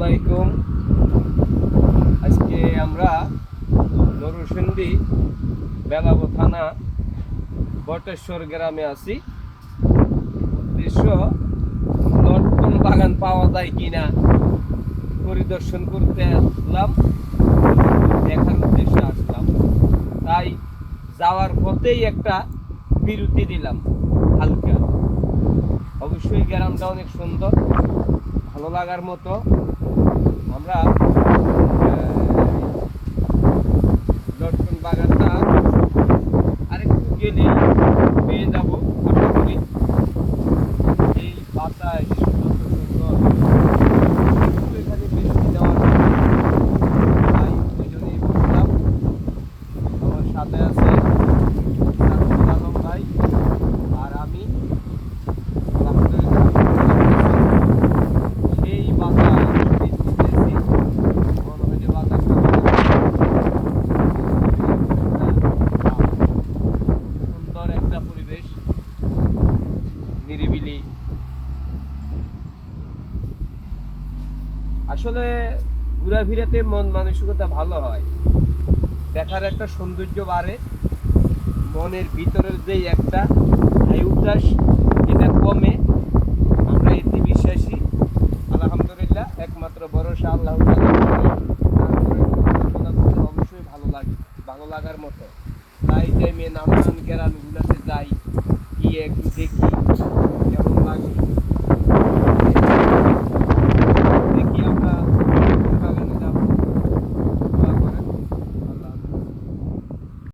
আলাইকুম। আজকে আমরা নরসিংদী বেলাবো থানা বটেশ্বর গ্রামে আছি। উদ্দেশ্য লটকন বাগান পাওয়া যায় কিনা পরিদর্শন করতে আসলাম, দেখার উদ্দেশ্যে আসলাম। তাই যাওয়ার পথেই একটা বিরতি দিলাম হালকা। অবশ্যই গ্রামটা অনেক সুন্দর, ভালো লাগার মতো। আমরা লটকন বাগানটা আরেকটু গেলে পেয়ে যাব। আশা করি এই বাতাস যত সুন্দর, এখানে বৃষ্টি দেওয়ার তাই দুজনেই বসলাম। আমার সাথে আছে শামসুল আলম ভাই আর আমি। সেই বাতাস বৃষ্টিতেছি, মনে হয় যে বাতাস সুন্দর একটা পরিবেশ, নিরিবিলি। আসলে ঘোরাফেরাতে মন মানসিকতা ভালো হয়, দেখার একটা সৌন্দর্য বাড়ে, মনের ভিতরের যে একটা হাই উচ্ছ্বাস এটা কমে। আমরা এতে বিশ্বাসী। আলহামদুলিল্লাহ, একমাত্র ভরসা আল্লাহ অবশ্যই ভালো লাগে, ভালো লাগার মতো। তাই টাইমে নানান গ্রামগুলোতে যাই, গিয়ে একটু দেখি কেমন লাগে।